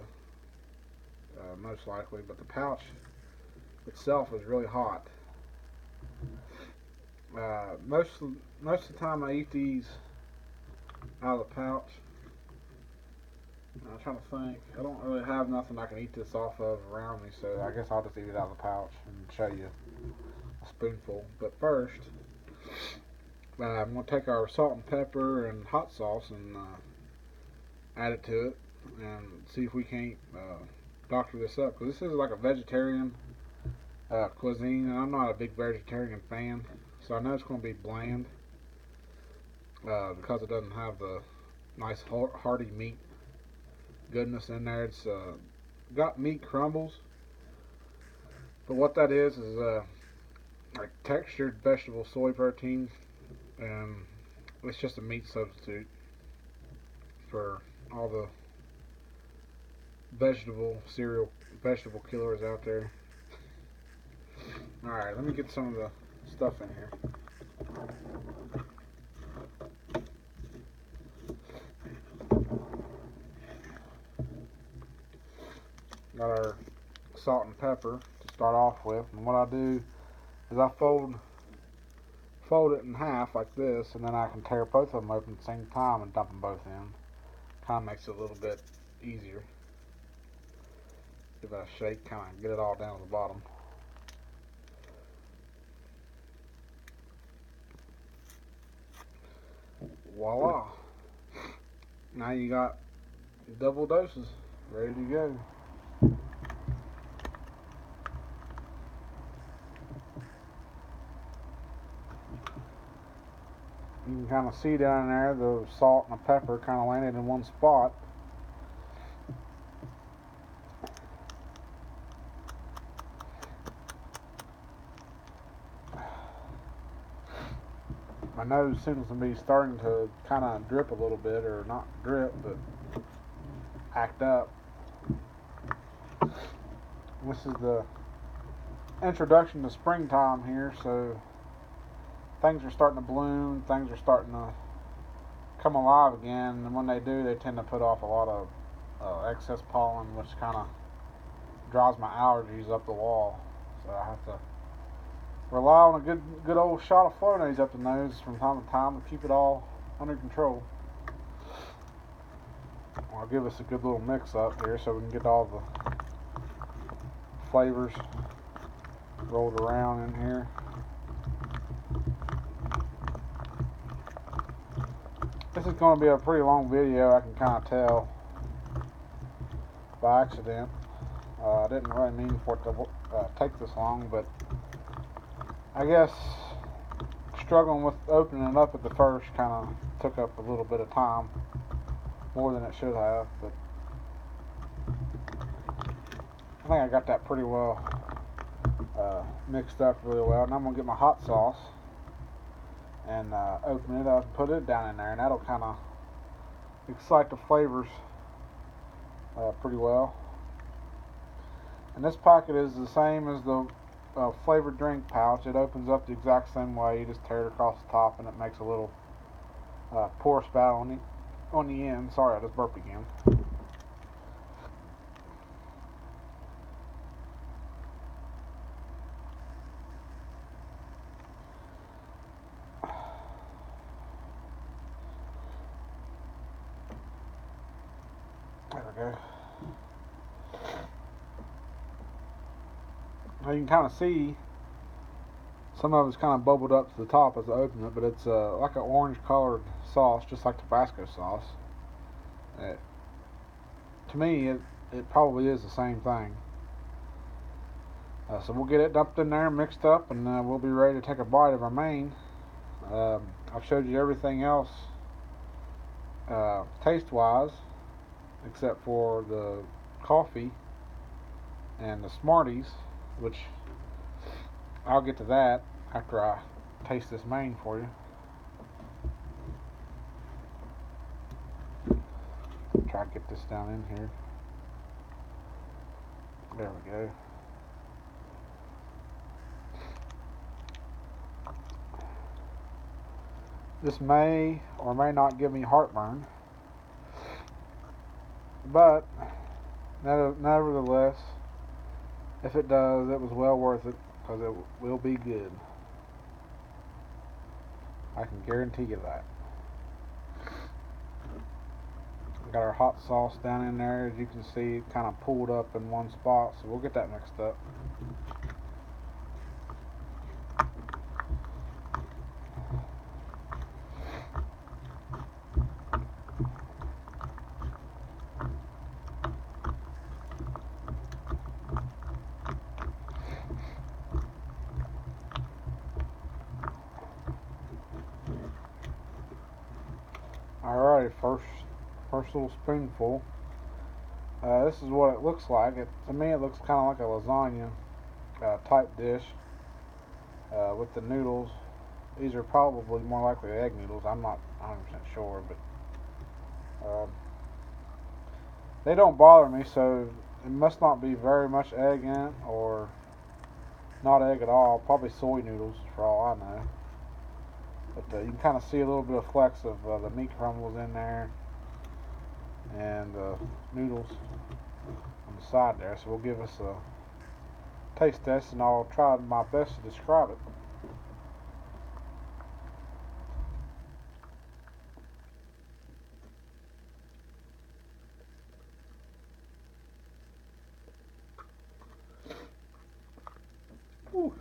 most likely. But the pouch itself is really hot. Most of the time, I eat these out of the pouch. I'm trying to think. I don't really have nothing I can eat this off of around me, so I guess I'll just eat it out of the pouch and show you a spoonful. But first, I'm going to take our salt and pepper and hot sauce and add it to it and see if we can't doctor this up. Because this is like a vegetarian cuisine, and I'm not a big vegetarian fan, so I know it's going to be bland because it doesn't have the nice hearty meat goodness in there. It's got meat crumbles, but what that is like textured vegetable soy protein, and it's just a meat substitute for all the vegetable killers out there. Alright, let me get some of the stuff in here. Got our salt and pepper to start off with, and what I do is I fold it in half like this, and then I can tear both of them open at the same time and dump them both in. Kind of makes it a little bit easier. Give it a shake, kind of get it all down to the bottom. Voila! Now you got double doses ready to go. You can kind of see down there the salt and the pepper kind of landed in one spot. My nose seems to be starting to kind of drip a little bit, or not drip, but act up. This is the introduction to springtime here, so things are starting to bloom, things are starting to come alive again, and when they do, they tend to put off a lot of excess pollen, which kind of drives my allergies up the wall. So I have to rely on a good old shot of Flonase up the nose from time to time to keep it all under control. I'll give us a good little mix up here so we can get all the flavors rolled around in here. This is going to be a pretty long video, I can kind of tell by accident. I didn't really mean for it to take this long, but I guess struggling with opening it up at the first kind of took up a little bit of time, more than it should have, but I think I got that pretty well mixed up really well. And I'm going to get my hot sauce and open it up and put it down in there, and that'll kind of excite the flavors pretty well. And this packet is the same as the flavored drink pouch. It opens up the exact same way. You just tear it across the top, and it makes a little pour spout on the end. Sorry, I just burped again. we go. Now you can kind of see some of it's kind of bubbled up to the top as I open it, but it's like an orange colored sauce, just like Tabasco sauce. It, to me, it probably is the same thing. So we'll get it dumped in there, mixed up, and we'll be ready to take a bite of our main. I've showed you everything else taste-wise, except for the coffee and the Smarties, which I'll get to that after I taste this main for you. Try to get this down in here. There we go. This may or may not give me heartburn, but nevertheless, if it does, it was well worth it, because it will be good. I can guarantee you that. We got our hot sauce down in there, as you can see, it kind of pulled up in one spot, so we'll get that mixed up. Alright, first little spoonful. This is what it looks like. To me, it looks kind of like a lasagna type dish with the noodles. These are probably more likely egg noodles. I'm not 100% sure, but they don't bother me, so it must not be very much egg in it, or not egg at all. Probably soy noodles for all I know. But you can kind of see a little bit of flecks of the meat crumbles in there and the noodles on the side there. So we'll give us a taste test, and I'll try my best to describe it. Whew.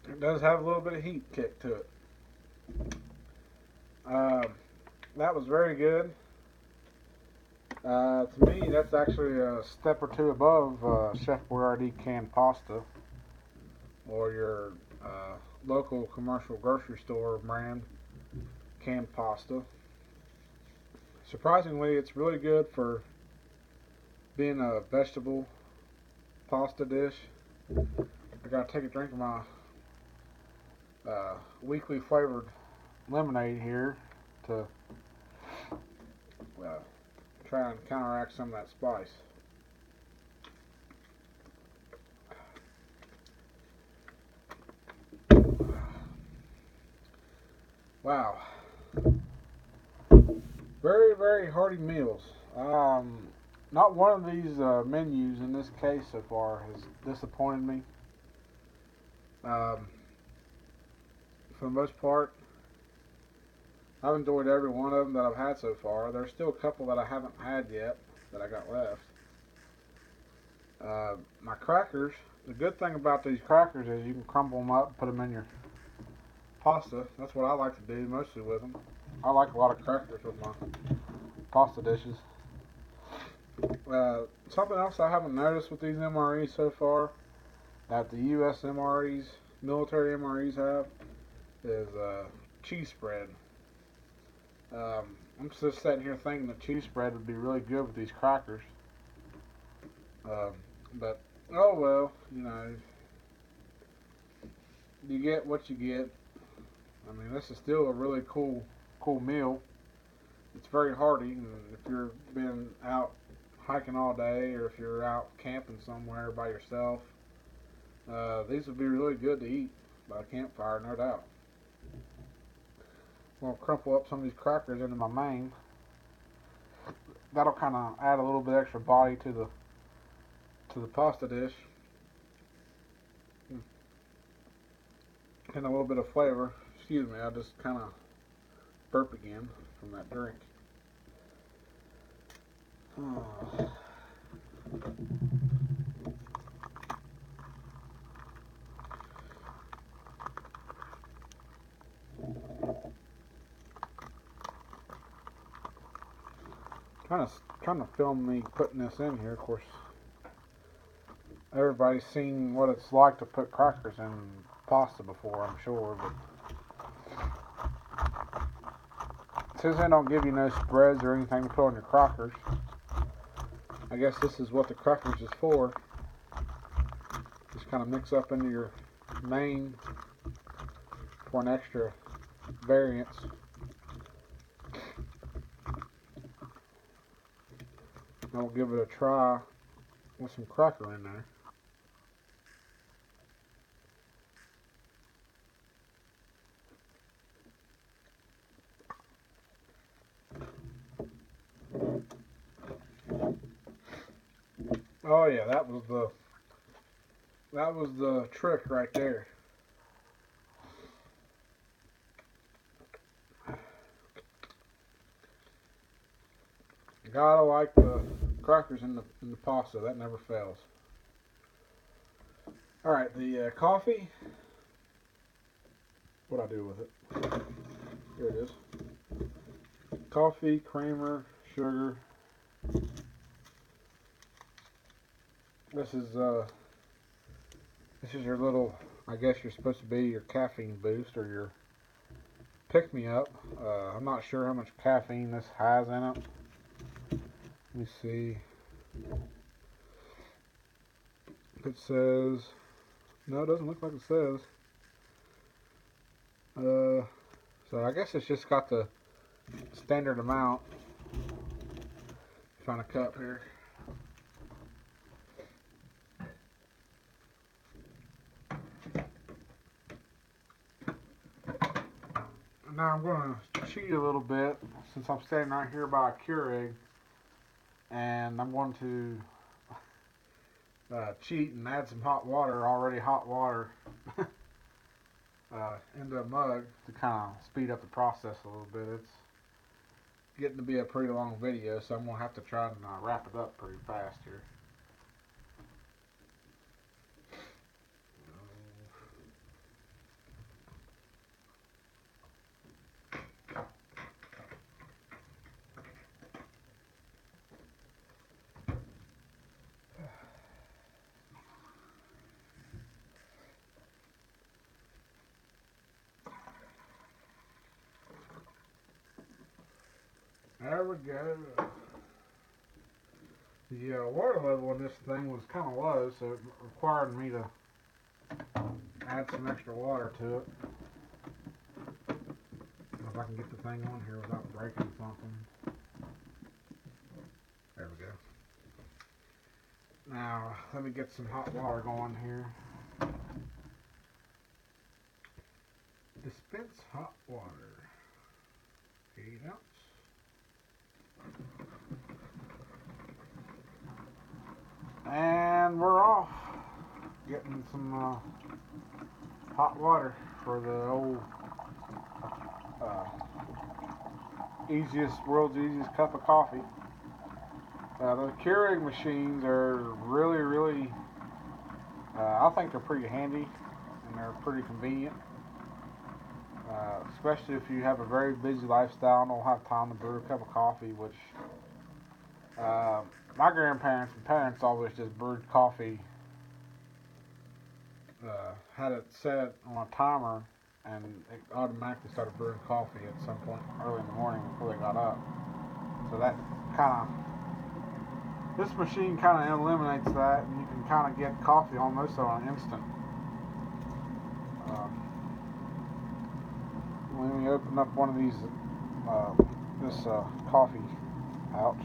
It does have a little bit of heat kick to it. That was very good. To me, that's actually a step or two above Chef Boyardee canned pasta, or your local commercial grocery store brand canned pasta. Surprisingly, it's really good for being a vegetable pasta dish. I gotta take a drink of my weekly flavored lemonade here to try and counteract some of that spice. Wow. Very, very hearty meals. Not one of these menus in this case so far has disappointed me. For the most part, I've enjoyed every one of them that I've had so far. There's still a couple that I haven't had yet that I got left. My crackers, the good thing about these crackers is you can crumble them up and put them in your pasta. That's what I like to do mostly with them. I like a lot of crackers with my pasta dishes. Something else I haven't noticed with these MREs so far that the US MREs, military MREs have, is cheese spread. I'm just sitting here thinking that cheese spread would be really good with these crackers. But, oh well, you know, you get what you get. I mean, this is still a really cool meal. It's very hearty, and if you're been out hiking all day, or if you're out camping somewhere by yourself, these would be really good to eat by a campfire, no doubt. I'm going to crumple up some of these crackers into my main. That'll kind of add a little bit extra body to the pasta dish, and a little bit of flavor. Excuse me, I just kind of burp again from that drink. Kind of film me putting this in here. Of course, everybody's seen what it's like to put crackers in pasta before, I'm sure, but since they don't give you no spreads or anything to put on your crackers, I guess this is what the crackers is for. Just kind of mix up into your main for an extra variance. I will give it a try with some cracker in there. Oh yeah, that was the trick right there. You gotta like the crackers in the pasta. That never fails. All right, the coffee. What'd I do with it? Here it is. Coffee, creamer, sugar. This is your little. I guess you're supposed to be your caffeine boost or your pick me up. I'm not sure how much caffeine this has in it. Let me see. It says, no, it doesn't look like it says. So I guess it's just got the standard amount. Find a cup here. Now I'm going to cheat a little bit since I'm standing right here by a Keurig, and I'm going to cheat and add some hot water, already hot water, into a mug to kind of speed up the process a little bit. It's getting to be a pretty long video, so I'm going to have to try and wrap it up pretty fast here. There we go. The water level in this thing was kind of low, so it required me to add some extra water to it. If I can get the thing on here without breaking something. There we go. Now, let me get some hot water going here. Dispense hot water. 8 ounce. And we're off. Getting some hot water for the old world's easiest cup of coffee. The Keurig machines are really, I think they're pretty handy and they're pretty convenient. Especially if you have a very busy lifestyle and don't have time to brew a cup of coffee, which my grandparents and parents always just brewed coffee, had it set on a timer, and it automatically started brewing coffee at some point early in the morning before they got up. So that this machine kind of eliminates that, and you can kind of get coffee almost on an instant. When we open up one of these, this coffee pouch,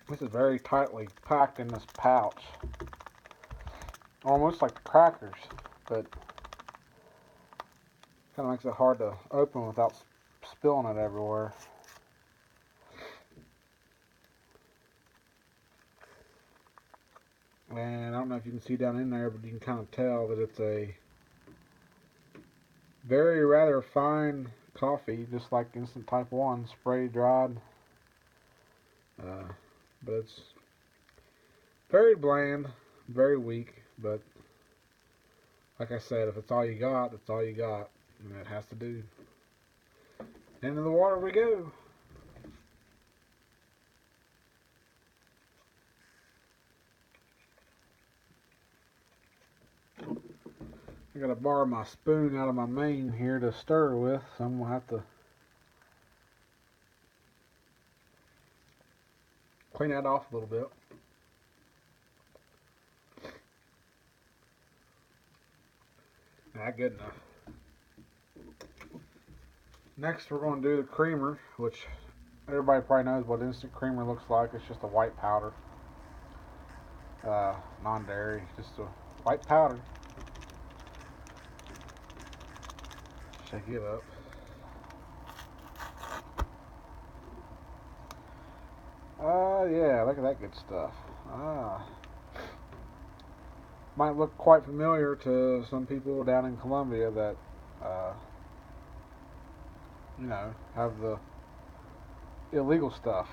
this is very tightly packed in this pouch, almost like the crackers, but kind of makes it hard to open without spilling it everywhere. And I don't know if you can see down in there, but you can kind of tell that it's a rather fine coffee, just like instant type 1, spray dried. But it's very bland, very weak. But like I said, if it's all you got, it's all you got. And it has to do. Into the water we go. I gotta borrow my spoon out of my main here to stir with, so I'm gonna have to clean that off a little bit. Not good enough. Next we're going to do the creamer, which everybody probably knows what instant creamer looks like. It's just a white powder. Non-dairy, just a white powder. Shake it up. Yeah, look at that good stuff. Might look quite familiar to some people down in Colombia that, have the illegal stuff.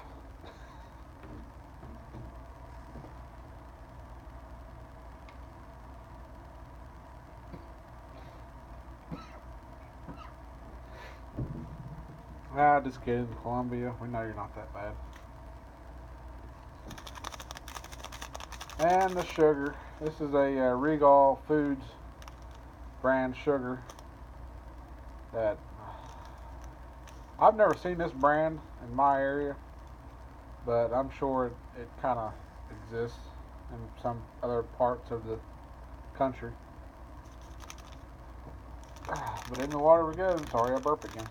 Just kidding, Colombia. We know you're not that bad. And the sugar. This is a Regal Foods brand sugar that I've never seen this brand in my area, but I'm sure it kind of exists in some other parts of the country. But in the water we go. Sorry, I burp again.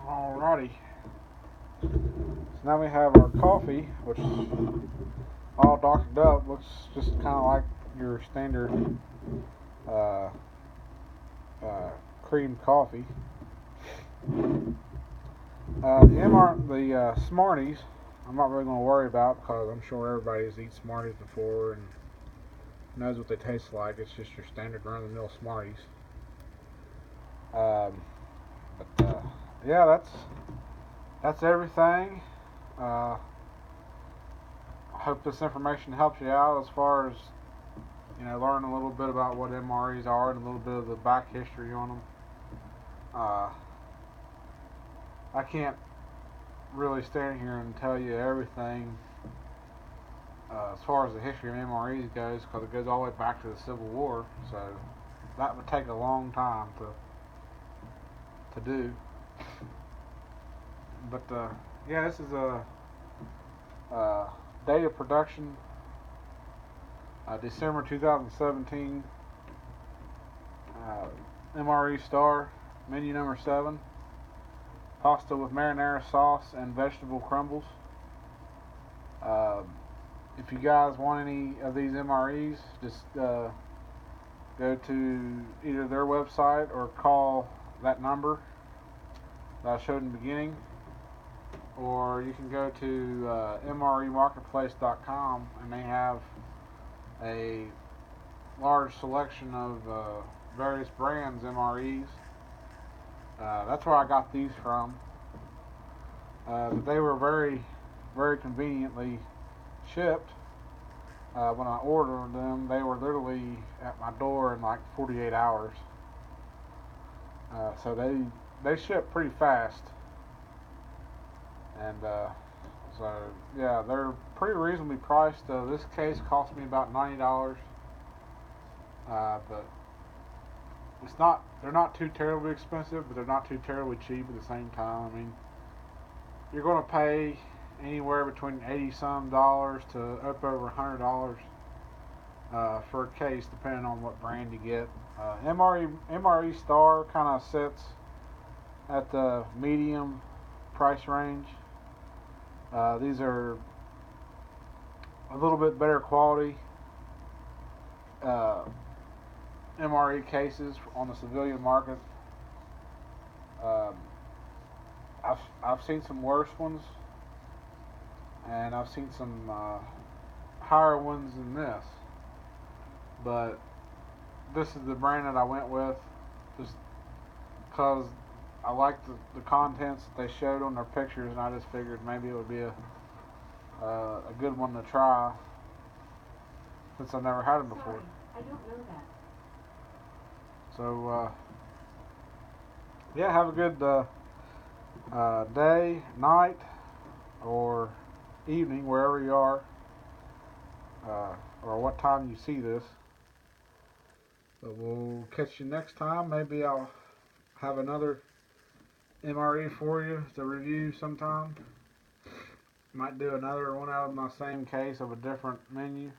Alrighty. So now we have our coffee, which is all doctored up. Looks just kind of like your standard cream coffee. The Smarties, I'm not really going to worry about because I'm sure everybody's eaten Smarties before and knows what they taste like. It's just your standard run-of-the-mill Smarties. Yeah, that's everything. I hope this information helps you out as far as learning a little bit about what MREs are and a little bit of the back history on them. I can't really stand here and tell you everything as far as the history of MREs goes, because it goes all the way back to the Civil War. So that would take a long time to do. But yeah, this is a date of production, December 2017. MRE STAR, menu number 7. Pasta with marinara sauce and vegetable crumbles. If you guys want any of these MREs, just go to either their website or call that number that I showed in the beginning, or you can go to MREmarketplace.com, and they have a large selection of various brands MREs. That's where I got these from. But they were very, very conveniently shipped. When I ordered them, they were literally at my door in like 48 hours. So they ship pretty fast. And so yeah, they're pretty reasonably priced. This case cost me about $90. But they're not too terribly expensive, but they're not too terribly cheap at the same time. I mean, you're going to pay anywhere between $80-some to up over $100 for a case, depending on what brand you get. MRE STAR kind of sits at the medium price range. These are a little bit better quality uh, MRE cases on the civilian market. Um, I've seen some worse ones, and I've seen some higher ones than this. But this is the brand that I went with, just because I liked the contents that they showed on their pictures, and I just figured maybe it would be a good one to try since I've never had them before. Sorry, I don't know that. So yeah, have a good day, night, or evening wherever you are, or what time you see this. But we'll catch you next time. Maybe I'll have another MRE for you to review sometime. Might do another one out of my same case of a different menu.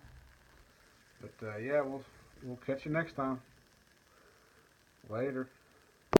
But yeah, we'll catch you next time. Later.